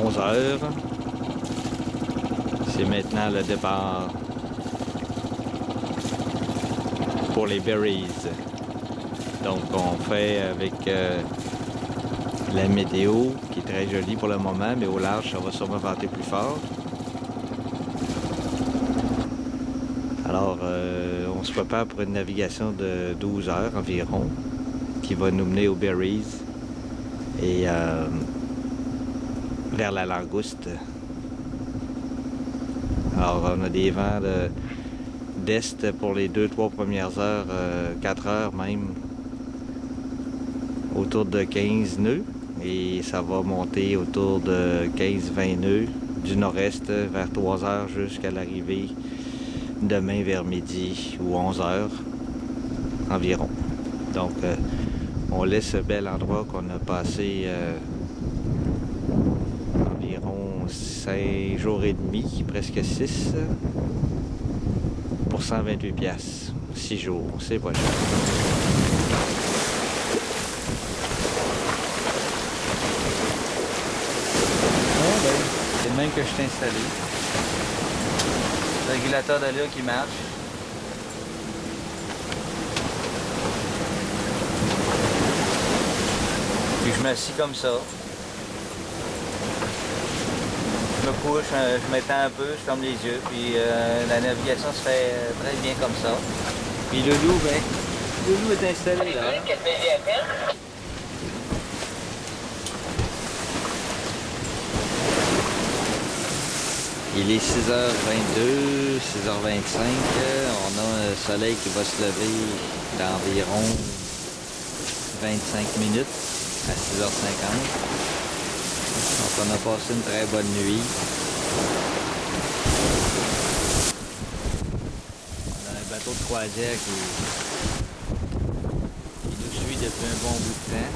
11 heures. C'est maintenant le départ pour les Berries. Donc on fait avec la météo qui est très jolie pour le moment, mais au large ça va sûrement venter plus fort. Alors on se prépare pour une navigation de 12 heures environ qui va nous mener aux Berries et vers la Langouste. Alors on a des vents d'est pour les 2-3 premières heures, 4 heures même, autour de 15 nœuds, et ça va monter autour de 15-20 nœuds du nord-est vers 3 heures jusqu'à l'arrivée demain vers midi ou 11 heures environ. Donc on laisse ce bel endroit qu'on a passé environ 5 jours et demi, presque 6, pour 128 piastres. 6 jours, c'est pas cher. C'est le même que je t'ai installé. Le régulateur de là qui marche. Puis je m'assis comme ça. Je me couche, je m'étends un peu, je ferme les yeux, puis la navigation se fait très bien comme ça. Puis le loup, le loup est installé là. Il est 6h22, 6h25. On a un soleil qui va se lever d'environ 25 minutes à 6h50. Donc on a passé une très bonne nuit. On a un bateau de croisière qui nous suit depuis un bon bout de temps.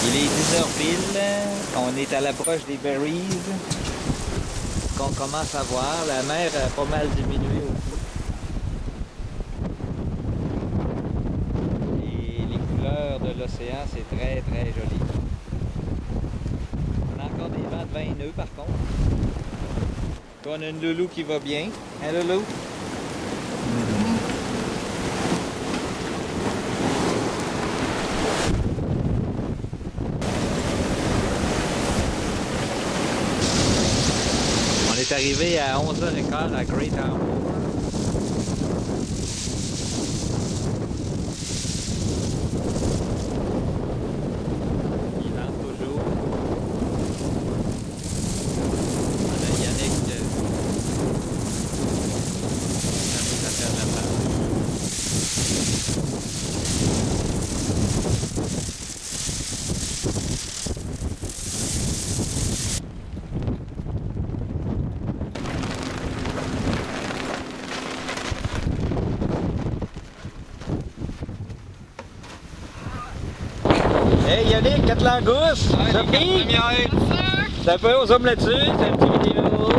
Il est 10h pile, on est à l'approche des Berries, qu'on commence à voir. La mer a pas mal diminué aussi. Et les couleurs de l'océan, c'est très très joli. On a encore des vents de 20 nœuds par contre. Là, on a une loulou qui va bien. Hein, loulou? On est arrivé à 11h15 à Great Harbour. Il vente toujours. On a Yannick qui s'amuse à faire de la pâte. Hey Yannick, 4 langoustes! Sophie! Ça fait, on zoome là-dessus, c'est un petit vidéo. Wow!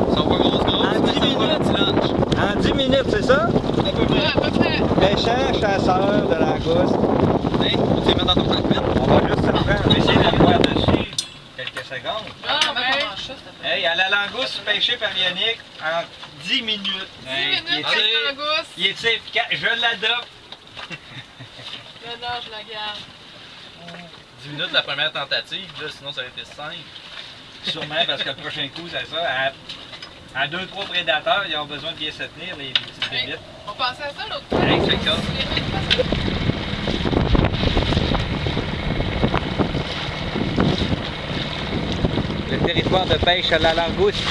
Ils sont pas grosses, En 10 minutes! En 10 minutes, c'est ça? À peu près. À peu près. Pêcheur, chasseur de langoustes. Hein? Tu les mets dans ton cockpit? On va juste se prendre. On va essayer de le voir dessus quelques secondes. Ah, ben. ouais. Hey, à la langouste pêchée par Yannick en 10 minutes. 10 Hey, minutes, il est- avec langouste. il est efficace. Je l'adopte. J'adore, je la garde. 10 minutes la première tentative, là, sinon ça aurait été 5. Sûrement parce que le prochain coup, c'est ça. À 2-3 prédateurs, ils ont besoin de bien se tenir, les petites Hey, bébites. on pensait à ça l'autre fois. Hey, check ça. Le territoire de pêche à la langouste.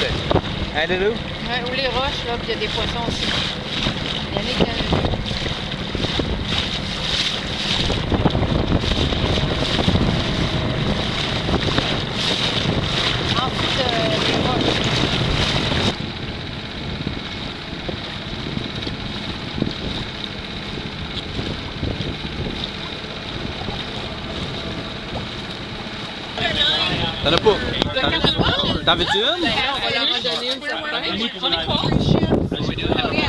Hein, Loulou? Ouais, ou les roches, là, puis il y a des poissons aussi. Yannick, il y en a vu. Ensuite, les roches. T'en as pas? T'en veux-tu une? On va leur en donner une certaine.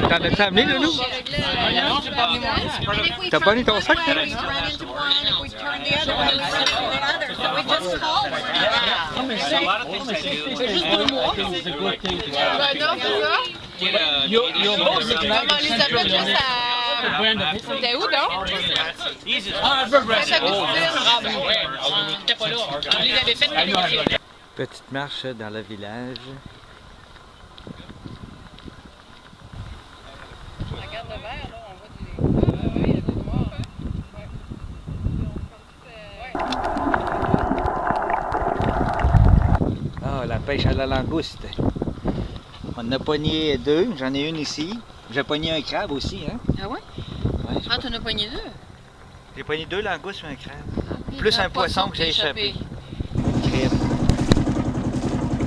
T'en as-tu amené, Loulou? Non, j'ai pas amené mon. T'as pas mis ton sac, toi? Ben non, c'est ça. Maman Elisabeth, juste à. C'était où donc? Petite marche dans le village. Regarde le vert, là, on voit du. Oui, il y a du noir. Ah, la pêche à la langouste. On en a pogné 2, j'en ai une ici. J'ai pogné un crabe aussi, hein? Ah ouais? Ouais, Ah, t'en as pogné deux? j'ai pogné 2 langoustes et un crabe. Ok, Plus t'as un poisson que j'ai qui t'a échappé. Crème.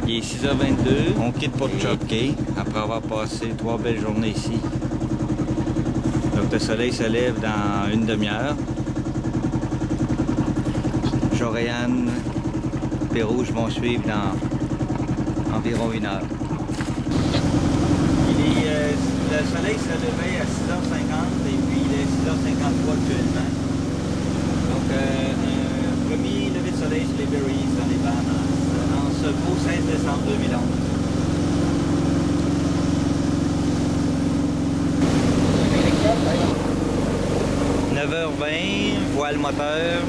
Il est 6h22. On quitte pour Chop Cay après avoir passé 3 belles journées ici. Donc le soleil se lève dans une demi-heure. Joréane et Rouge vont suivre dans environ 1 heure. Le soleil se levait à 6h50 et puis il est 6h53 actuellement. Donc un premier lever de soleil sur les Berries dans les Bahamas en ce beau 16 décembre 2011. 9h20, voile moteur.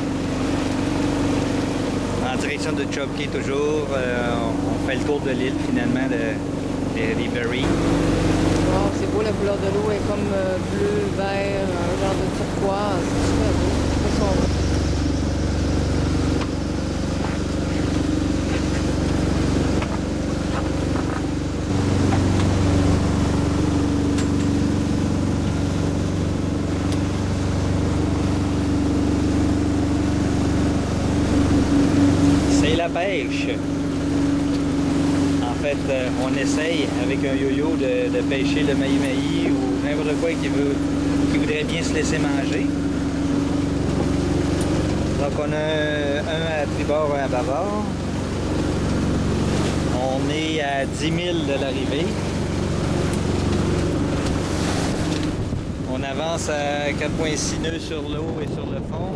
En direction de Chop Cay toujours. On fait le tour de l'île finalement des Berries. Wow, c'est beau, la couleur de l'eau est comme bleu, vert, un genre de turquoise. C'est super beau. C'est son beau. C'est la pêche. En fait, on essaye avec un yo-yo de pêcher le mahi-mahi ou n'importe quoi qui voudrait bien se laisser manger. Donc on a un à tribord, un à bâbord. On est à 10 000 de l'arrivée. On avance à 4,6 nœuds sur l'eau et sur le fond.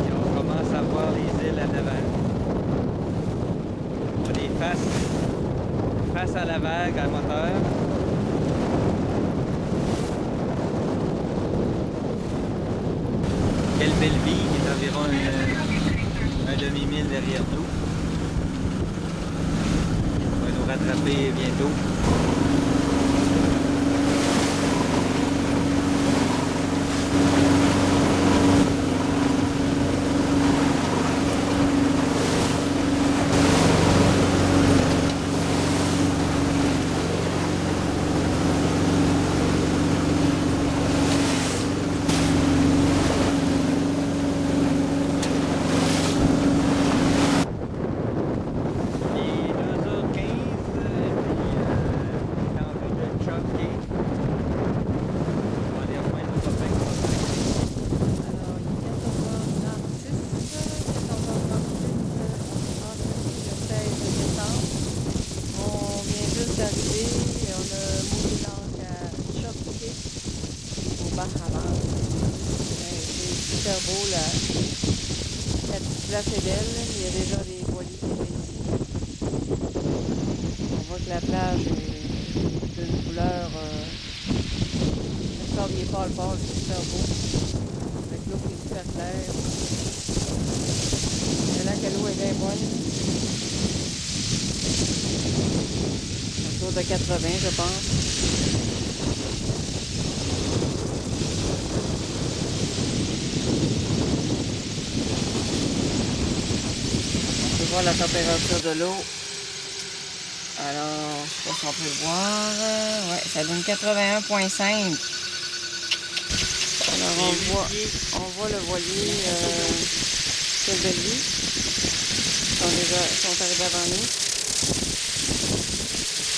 Et on commence à voir les îles à 9 face à la vague, à moteur. Quelle belle vie qui est environ un demi-mille derrière nous. On va nous rattraper bientôt. D'arriver, on a mouillé l'angle à Choc-Quai au Bahamas. C'est super beau, la petite place est belle, il y a déjà des voiliers qui sont ici. On voit que la plage est d'une couleur le sable est pâle, c'est super beau. Avec l'eau qui est super claire. Le lac à l'eau est bien bonne. Autour de 80, je pense. On peut voir la température de l'eau. Alors, je sais pas si on peut le voir. Ouais, ça donne 81,5. Alors, on voit le voilier sur Bellevue. Ils sont arrivés avant nous.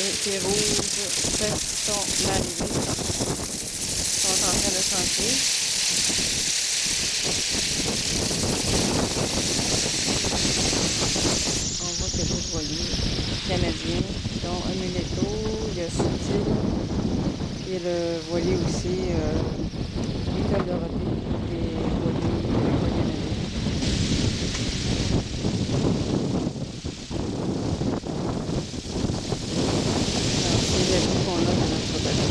Et les rouges sont arrivés. Ils sont en train de chanter. On voit qu'il y a d'autres voiliers canadiens, dont un Muletto, il y a City, et le voilier aussi, Little Dorothy, des voiliers canadiens. Qu'on a dans notre bateau.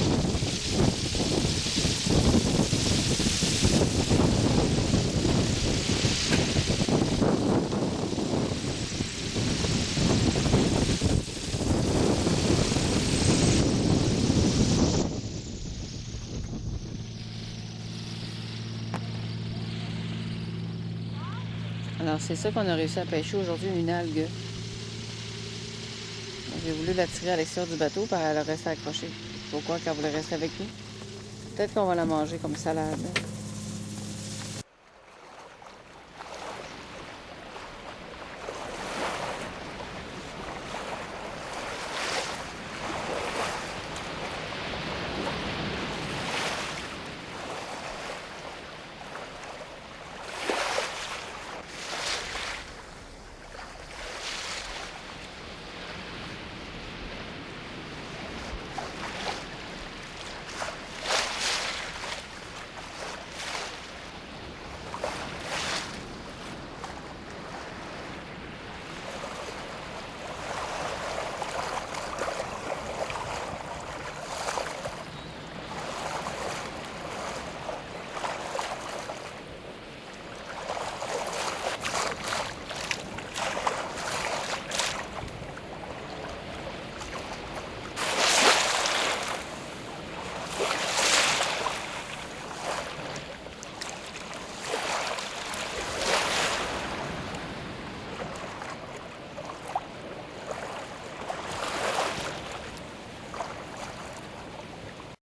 Alors c'est ça qu'on a réussi à pêcher aujourd'hui, une algue. J'ai voulu la tirer à l'extérieur du bateau, puis elle reste accrochée. Pourquoi? Car elle voulait rester avec nous. Peut-être qu'on va la manger comme salade.